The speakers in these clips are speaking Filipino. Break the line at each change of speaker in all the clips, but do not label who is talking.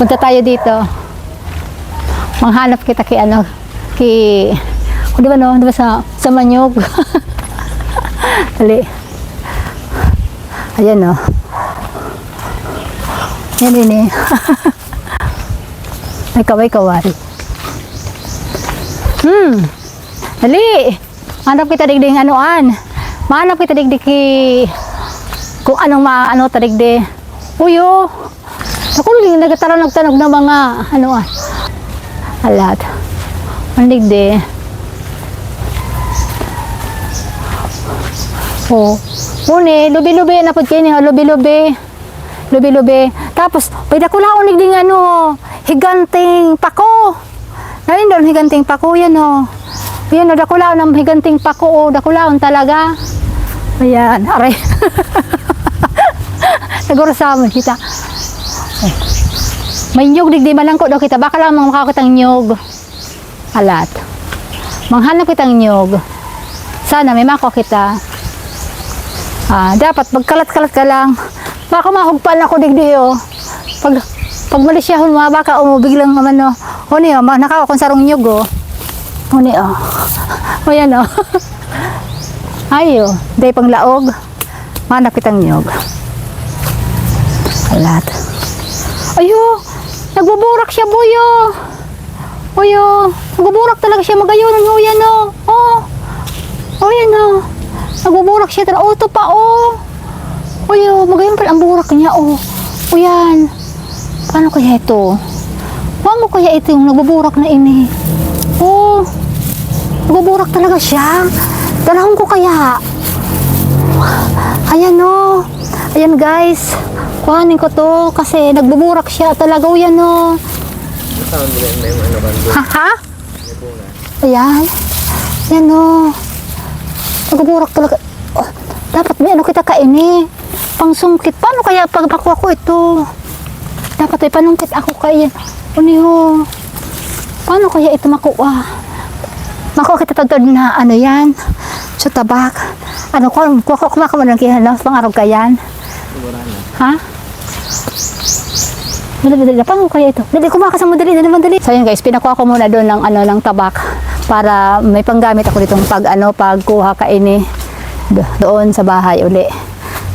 Punta tayo dito. Manghanap kita kay ano, kay, di ba no, di ba sa Manyog? Dali. Ayan no. Yan din eh. May kaway-kaway. Dali. Hanap kita digding anoan. Mahanap kita digdi kung anong maano tadigdi. Uyo. Ako lang nagtanog ng mga anoan. Alat. Mandigdi. Oh. Muni, lubi-lubi na po kayo niya. Lubi-lubi. Lubi-lubi. Tapos, pwede ko lang unig ding ano, higanting pako. Nalin doon, higanting pako, yan o. Yan o, dakulaon ng higanting pako o, dakulaon talaga. Ayan, aray. Naguro sa amin kita. May nyug, digdi malangko daw kita. Baka lang makakitang nyug. Alat. Manghanap kitang nyug. Sana may mako kita. Dapat magkalat-kalat ka lang. Baka mahugpan ako digdi o. Pag malisyahon mo, baka biglang ano. Huni o, nakakakon sarong nyug o. Huni o. O yan o. Ayo, day pang laog. Manap kitang nyug. Alat. Ayo, nagbuburak siya buyo. Buyo, nagbuburak talaga siya magayon. O yan o. O yan o. Nagbuburak siya talaga. O ito pa o. Uyo, magayon pala ang burak niya o. O yan. Paano kaya ito? Paano kaya ito yung nagbuburak na ini? O. Nagbuburak talaga siya. Dalawang ko kaya. Ayan o. Ayan guys. Kuhanin ko to kasi nagbuburak siya talaga. O yan o. Ha? Ayan. Ayan o. Nagbuburak talaga. Oh, dapat may ano kita kaini. Pangsungkit. Paano kaya pag makuha ko ito? Dapat ay panungkit ako kaya. Uniho. Paano kaya ito makuha? Makuha kita tagtod na ano yan. Sa tabak. Ano ko, kumaka mo lang kaya, no? Pangarap ka yan. Ha? Dali. Paano kaya ito? Dali, kumaka sa mo, dali. So yun guys, pinakuha ko muna doon ng, ano, ng tabak. Para may panggamit ako ditong pagkuha kaini. Doon sa bahay uli.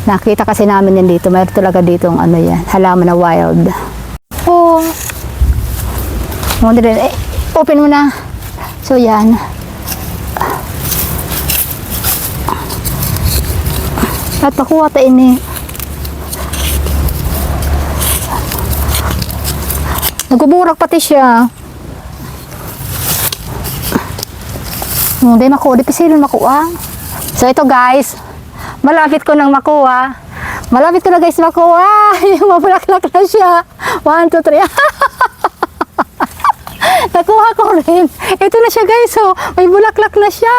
Nakita kasi namin yan dito. Mayroon talaga ditong ano yan, halaman na wild. Oh. Open mo na. So yan. At pakuha tayo ini. Nagbuburak pati siya. Hindi makuha. Di pisilin makuha. So ito guys. Malapit ko nang makuha. Malapit ko na guys makuha. Yung mabulaklak na siya. 1, 2, 3. Nakuha ko rin. Ito na siya guys. Oh. May bulaklak na siya.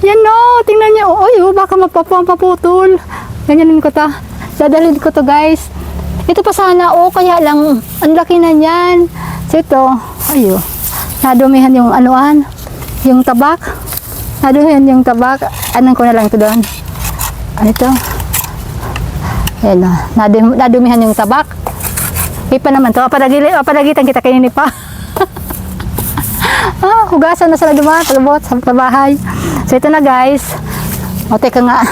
Yan o. Tingnan niya. Oy, baka mapaputol. Ganyanin ko ta. Dadalhin ko to guys. Ito pa sana. Kaya lang. Ang laki na niyan. So ito. Ayo. Nadumihan yung anuan. Yung tabak. Nadumihan yung tabak. Anong ko na lang ito doon. Ano ito? Ayan o. Nadumihan yung tabak. Ipa naman ito. Padagitan kita kanini pa. Hugasan na sila diba? Talbot sa bahay. So ito na guys. O teka nga.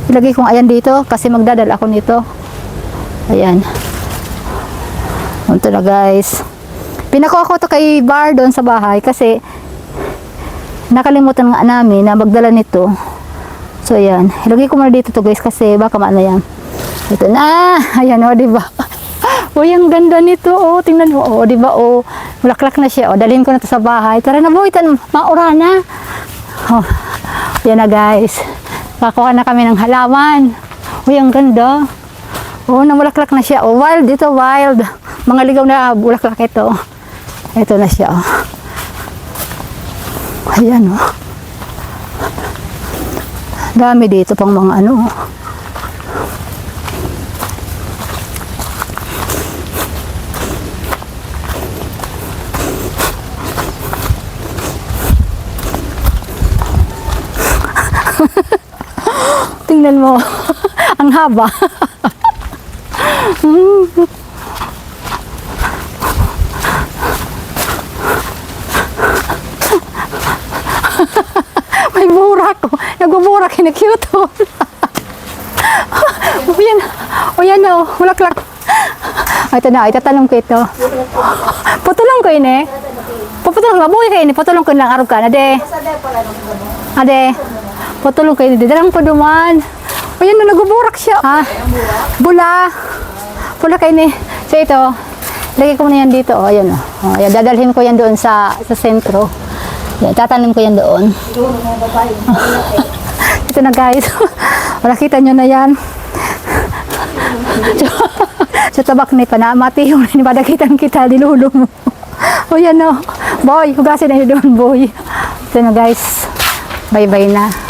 Ilagay kong ayan dito. Kasi magdadala ako nito. Ayan. Ito na guys. Pinakuha ko ito kay Bar doon sa bahay. Kasi nakalimutan nga namin na magdala nito. So ayan, ilagay ko muna dito to guys kasi baka maano yan. Ito na, ayan o, diba? Ang ganda nito, tingnan mo, diba, mulaklak na siya, dalhin ko na to sa bahay. Tara na boy, maura na. Yan na guys, kakuha na kami ng halaman. Ang ganda. Namulaklak na siya, wild, ito wild. Mga ligaw na bulaklak ito. Ito na siya, Ayan o. Dami dito pang mga ano. Tingnan mo. Ang haba. Kinikyutol. O yan. O yan o. Bulaklak. Ito na. Itatanong ko ito. Putulong ko ini. Puputulong ka. Buhay ka ini. Putulong ko lang. Araw ka. Ade. Ade. Putulong ko ini. Dalang po duman. O yan na. Naguburak siya. Ha? Bula. Bula ka ini. So ito. Lagay ko muna yan dito. O yan o. O, yan. Dadalhin ko yan doon sa sentro. Yan. Tatanim ko yan doon. Ito na guys. Nakita nyo na yan. Sa tabak ni Panamati, yung nipadakitan kita, dilulo mo. O yan o. Boy, hugasin na yun doon, boy. Ito na guys. Bye-bye na.